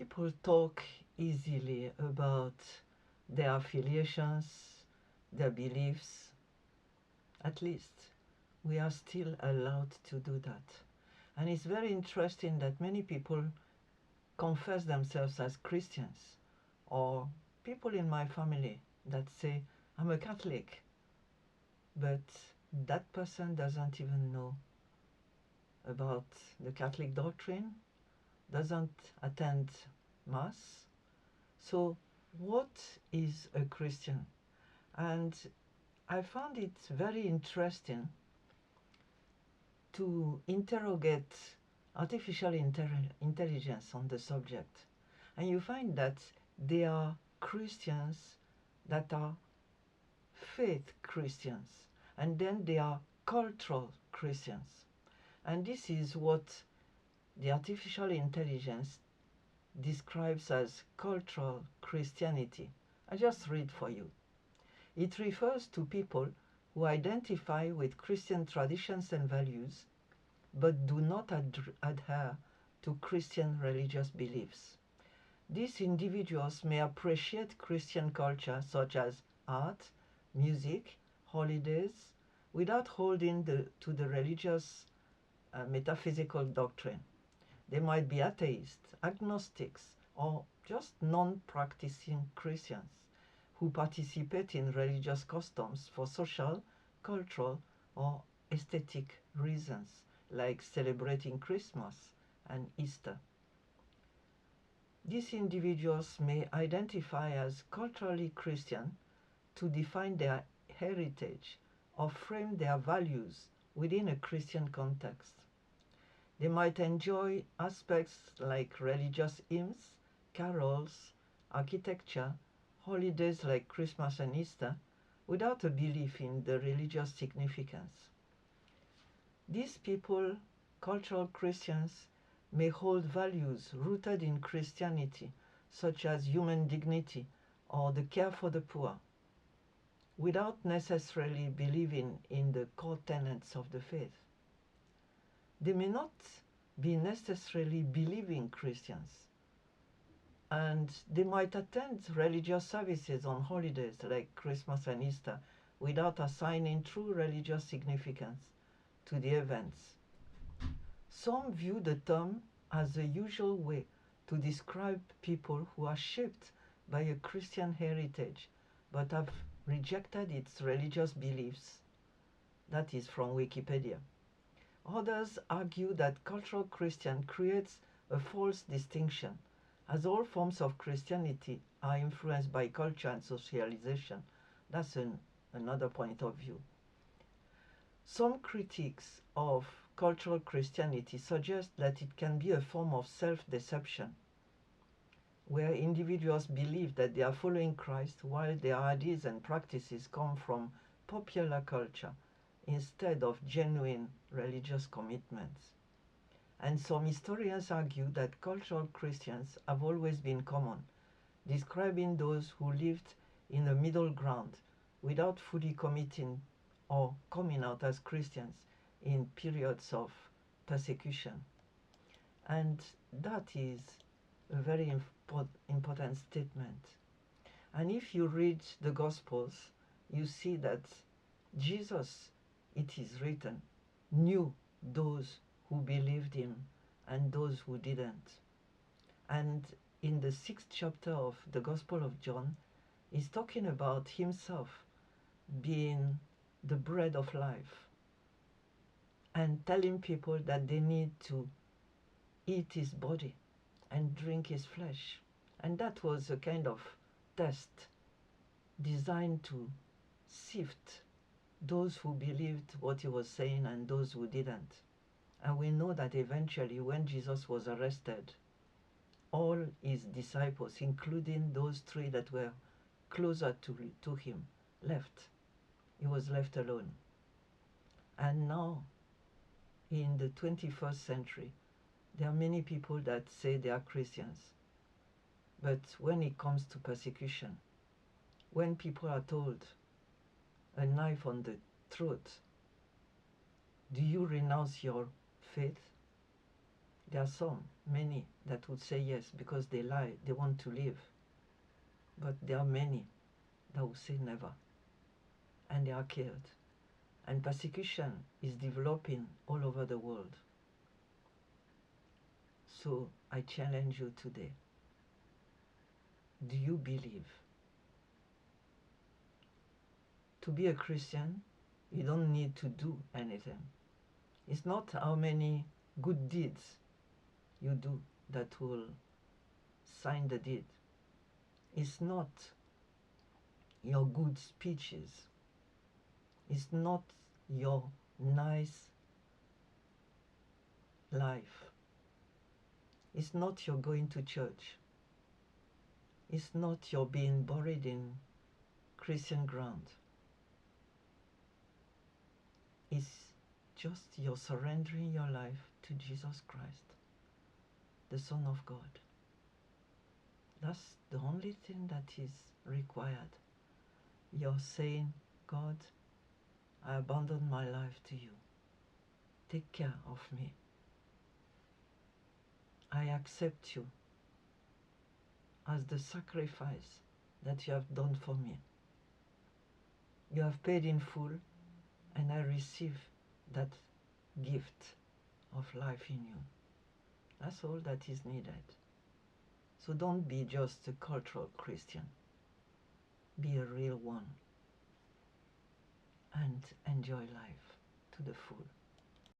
People talk easily about their affiliations, their beliefs. At least we are still allowed to do that. And it's very interesting that many people confess themselves as Christians, or people in my family that say, I'm a Catholic, but that person doesn't even know about the Catholic doctrine, doesn't attend Mass. So, what is a Christian? And I found it very interesting to interrogate artificial intelligence on the subject. And you find that there are Christians that are faith Christians, and then there are cultural Christians. And this is what the artificial intelligence describes as cultural Christianity. I just read for you. It refers to people who identify with Christian traditions and values but do not adhere to Christian religious beliefs. These individuals may appreciate Christian culture such as art, music, holidays, without holding to the religious metaphysical doctrine. They might be atheists, agnostics, or just non-practicing Christians who participate in religious customs for social, cultural, or aesthetic reasons, like celebrating Christmas and Easter. These individuals may identify as culturally Christian to define their heritage or frame their values within a Christian context. They might enjoy aspects like religious hymns, carols, architecture, holidays like Christmas and Easter, without a belief in the religious significance. These people, cultural Christians, may hold values rooted in Christianity, such as human dignity or the care for the poor, without necessarily believing in the core tenets of the faith. They may not be necessarily believing Christians, and they might attend religious services on holidays like Christmas and Easter without assigning true religious significance to the events. Some view the term as the usual way to describe people who are shaped by a Christian heritage but have rejected its religious beliefs. That is from Wikipedia. Others argue that cultural Christian creates a false distinction, as all forms of Christianity are influenced by culture and socialization. That's another point of view. Some critics of cultural Christianity suggest that it can be a form of self-deception, where individuals believe that they are following Christ while their ideas and practices come from popular culture instead of genuine religious commitments. And some historians argue that cultural Christians have always been common, describing those who lived in the middle ground without fully committing or coming out as Christians in periods of persecution. And that is a very important statement. And if you read the Gospels, you see that Jesus, it is written, knew those who believed him and those who didn't. And in the 6th chapter of the Gospel of John, he's talking about himself being the bread of life and telling people that they need to eat his body and drink his flesh. And that was a kind of test designed to sift those who believed what he was saying and those who didn't. And we know that eventually when Jesus was arrested, all his disciples, including those 3 that were closer to him, left. He was left alone. And now, in the 21st century, there are many people that say they are Christians. But when it comes to persecution, when people are told a knife on the throat, do you renounce your faith? There are some, many, that would say yes because they lie, they want to live. But there are many that will say never, and they are killed. And persecution is developing all over the world. So I challenge you today. Do you believe? To be a Christian, you don't need to do anything. It's not how many good deeds you do that will sign the deed. It's not your good speeches. It's not your nice life. It's not your going to church. It's not your being buried in Christian ground. It's just your surrendering your life to Jesus Christ, the Son of God. That's the only thing that is required. You're saying, God, I abandon my life to you. Take care of me. I accept you as the sacrifice that you have done for me. You have paid in full, and I receive that gift of life in you. That's all that is needed. So don't be just a cultural Christian. Be a real one and enjoy life to the full.